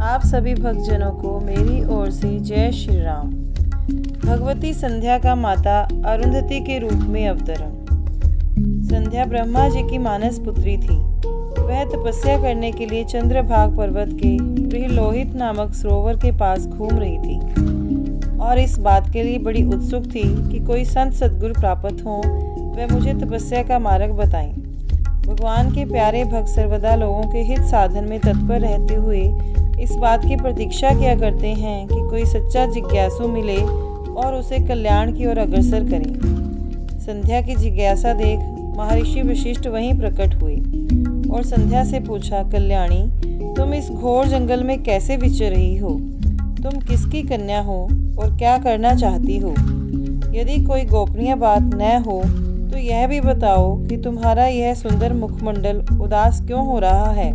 आप सभी भक्तजनों को मेरी ओर से जय श्री राम। भगवती संध्या का माता अरुंधति के रूप में अवतरण। संध्या ब्रह्मा जी की मानस पुत्री थी। वह तपस्या करने के लिए चंद्रभाग पर्वत के बृहलोहित नामक सरोवर के पास घूम रही थी और इस बात के लिए बड़ी उत्सुक थी कि कोई संत सद्गुरु प्राप्त हों, वह मुझे तपस्या का मार्ग बताएं। भगवान के प्यारे भक्त सर्वदा लोगों के हित साधन में तत्पर रहते हुए इस बात की प्रतीक्षा किया करते हैं कि कोई सच्चा जिज्ञासु मिले और उसे कल्याण की ओर अग्रसर करें। संध्या की जिज्ञासा देख महर्षि वशिष्ठ वहीं प्रकट हुए और संध्या से पूछा, कल्याणी, तुम इस घोर जंगल में कैसे विचर रही हो? तुम किसकी कन्या हो और क्या करना चाहती हो? यदि कोई गोपनीय बात न हो तो यह भी बताओ कि तुम्हारा यह सुंदर मुखमंडल उदास क्यों हो रहा है?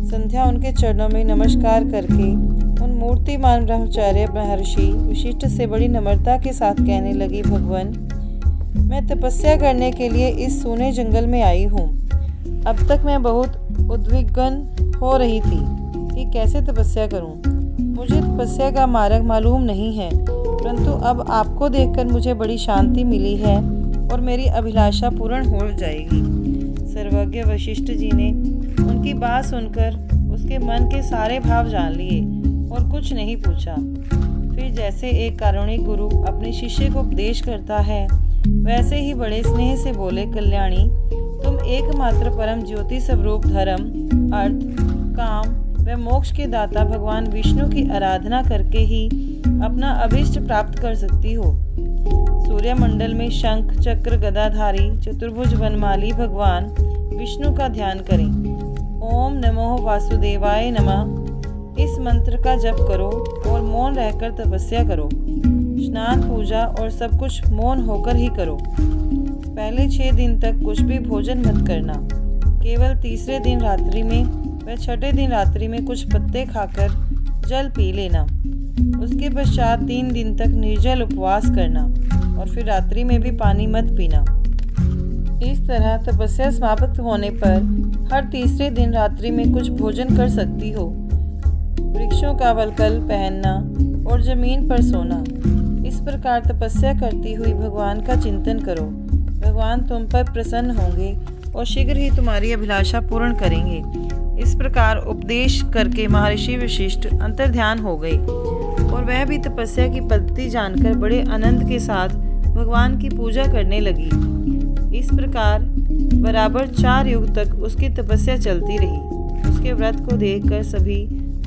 संध्या उनके चरणों में नमस्कार करके उन मूर्तिमान ब्रह्मचार्य महर्षि वशिष्ठ से बड़ी नम्रता के साथ कहने लगी, भगवान, मैं तपस्या करने के लिए इस सूने जंगल में आई हूँ। अब तक मैं बहुत उद्विग्न हो रही थी कि कैसे तपस्या करूँ। मुझे तपस्या का मार्ग मालूम नहीं है, परंतु अब आपको देखकर मुझे बड़ी शांति मिली है और मेरी अभिलाषा पूर्ण हो जाएगी। सर्वज्ञ वशिष्ठ जी ने उनकी बात सुनकर उसके मन के सारे भाव जान लिए और कुछ नहीं पूछा। फिर जैसे एक कारुणिक गुरु अपने शिष्य को उपदेश करता है, वैसे ही बड़े स्नेह से बोले, कल्याणी, तुम एकमात्र परम ज्योति स्वरूप धर्म, अर्थ, काम व मोक्ष के दाता भगवान विष्णु की आराधना करके ही अपना अभीष्ट प्राप्त कर सकती हो। सूर्यमंडल में शंख चक्र गदाधारी चतुर्भुज वनमाली भगवान विष्णु का ध्यान करें। ओम नमो वासुदेवाय नमः इस मंत्र का जप करो और मौन रहकर तपस्या करो। स्नान पूजा और सब कुछ मौन होकर ही करो। पहले 6 दिन तक कुछ भी भोजन मत करना। केवल तीसरे दिन रात्रि में व छठे दिन रात्रि में कुछ पत्ते खाकर जल पी लेना। उसके पश्चात 3 दिन तक निर्जल उपवास करना और फिर रात्रि में भी पानी मत पीना। इस तरह तपस्या समाप्त होने पर हर तीसरे दिन रात्रि में कुछ भोजन कर सकती हो। वृक्षों का वलकल पहनना और जमीन पर सोना। इस प्रकार तपस्या करती हुई भगवान का चिंतन करो। भगवान तुम पर प्रसन्न होंगे और शीघ्र ही तुम्हारी अभिलाषा पूर्ण करेंगे। इस प्रकार उपदेश करके महर्षि वशिष्ठ अंतर्ध्यान हो गए और वह भी तपस्या की पद्धति जानकर बड़े आनंद के साथ भगवान की पूजा करने लगी। इस प्रकार बराबर 4 युग तक उसकी तपस्या चलती रही। उसके व्रत को देखकर सभी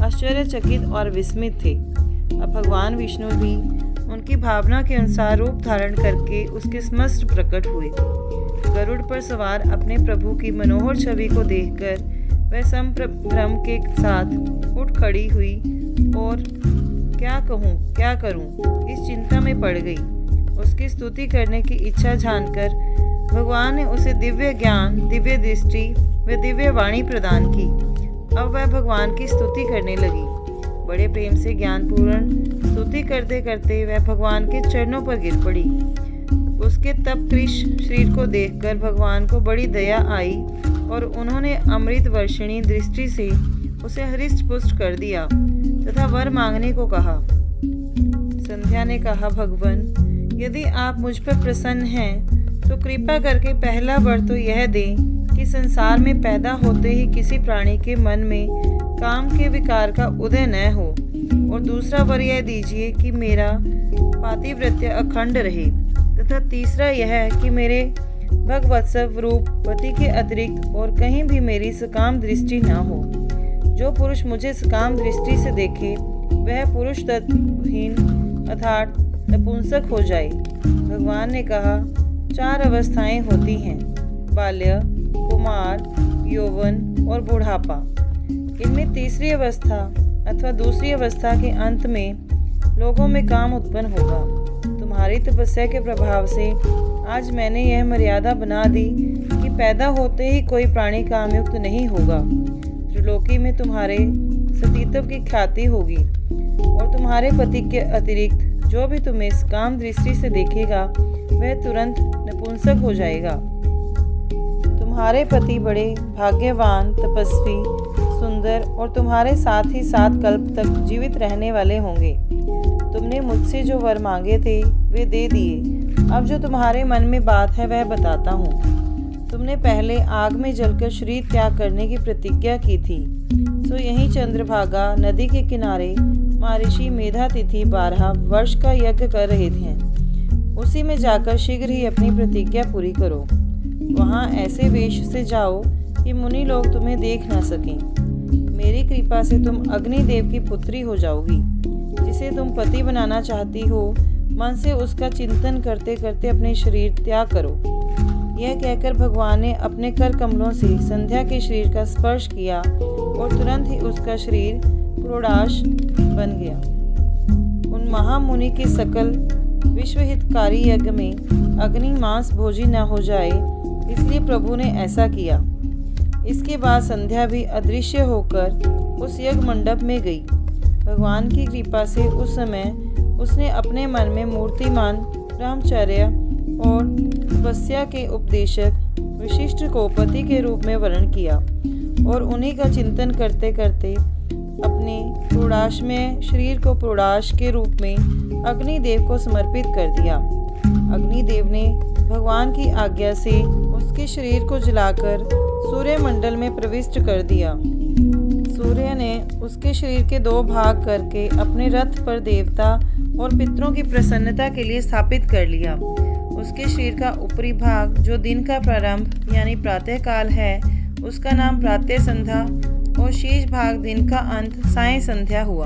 आश्चर्यचकित और विस्मित थे। अब भगवान विष्णु भी उनकी भावना के अनुसार रूप धारण करके उसके समस्त प्रकट हुए। गरुड़ पर सवार अपने प्रभु की मनोहर छवि को देखकर वह संभ्रम के साथ उठ खड़ी हुई और क्या कहूँ क्या करूँ इस चिंता में पड़ गई। उसकी स्तुति करने की इच्छा जानकर भगवान ने उसे दिव्य ज्ञान, दिव्य दृष्टि व दिव्य वाणी प्रदान की। अब वह भगवान की स्तुति करने लगी। बड़े प्रेम से ज्ञानपूर्ण स्तुति करते करते वह भगवान के चरणों पर गिर पड़ी। उसके तप कृष्ण शरीर को देखकर भगवान को बड़ी दया आई और उन्होंने अमृत वर्षिणी दृष्टि से उसे हृष्ट पुष्ट कर दिया तथा वर मांगने को कहा। संध्या ने कहा, भगवान, यदि आप मुझ पर प्रसन्न हैं तो कृपा करके पहला वर तो यह दें कि संसार में पैदा होते ही किसी प्राणी के मन में काम के विकार का उदय न हो, और दूसरा वर यह दीजिए कि मेरा पातिव्रत्य अखंड रहे, तथा तीसरा यह कि मेरे भगवत्सव रूप पति के अतिरिक्त और कहीं भी मेरी सकाम दृष्टि न हो। जो पुरुष मुझे सकाम दृष्टि से देखे वह पुरुष तत्वहीन अर्थात नपुंसक हो जाए। भगवान ने कहा, 4 अवस्थाएं होती हैं, बाल्य, कुमार, यौवन और बुढ़ापा। इनमें तीसरी अवस्था अथवा दूसरी अवस्था के अंत में लोगों में काम उत्पन्न होगा। तुम्हारी तपस्या के प्रभाव से आज मैंने यह मर्यादा बना दी कि पैदा होते ही कोई प्राणी कामयुक्त नहीं होगा। त्रिलोकी में तुम्हारे सतीत्व की ख्याति होगी और तुम्हारे पति के अतिरिक्त जो भी तुम्हें इस काम दृष्टि से देखेगा वह तुरंत नपुंसक हो जाएगा। तुम्हारे पति बड़े भाग्यवान, तपस्वी, सुंदर और तुम्हारे साथ ही 7 कल्प तक जीवित रहने वाले होंगे। तुमने मुझसे जो वर मांगे थे वे दे दिए। अब जो तुम्हारे मन में बात है वह बताता हूँ। तुमने पहले आग में जलकर शरीर त्याग करने की प्रतिज्ञा की थी, सो यहीं चंद्रभागा नदी के किनारे महर्षि मेधातिथि 12 वर्ष का यज्ञ कर रहे थे। उसी में जाकर शीघ्र ही अपनी प्रतिज्ञा पूरी करो। वहाँ ऐसे वेश से जाओ कि मुनि लोग तुम्हें देख न सकें। मेरी कृपा से तुम अग्निदेव की पुत्री हो जाओगी। जिसे तुम पति बनाना चाहती हो, मन से उसका चिंतन करते करते अपने शरीर त्याग करो। यह कहकर भगवान ने अपने कर कमलों से संध्या के शरीर का स्पर्श किया और तुरंत ही उसका शरीर पुरोडाश बन गया। उन महामुनि के सकल विश्वहितकारी यज्ञ में अग्नि मांस भोजी न हो जाए, इसलिए प्रभु ने ऐसा किया। इसके बाद संध्या भी अदृश्य होकर उस यज्ञ मंडप में गई। भगवान की कृपा से उस समय उसने अपने मन में मूर्तिमान ब्रह्मचर्य और तपस्या के उपदेशक विशिष्ट को पति के रूप में वर्ण किया और उन्हीं का चिंतन करते करते अपने पुरोडाश में शरीर को पुरोडाश के रूप में अग्निदेव को समर्पित कर दिया। अग्निदेव ने भगवान की आज्ञा से उसके शरीर को जलाकर सूर्यमंडल में प्रविष्ट कर दिया। सूर्य ने उसके शरीर के 2 भाग करके अपने रथ पर देवता और पितरों की प्रसन्नता के लिए स्थापित कर लिया। उसके शरीर का ऊपरी भाग जो दिन का प्रारंभ यानी प्रातः काल है, उसका नाम प्रातः संध्या और शेष भाग दिन का अंत सायं संध्या हुआ।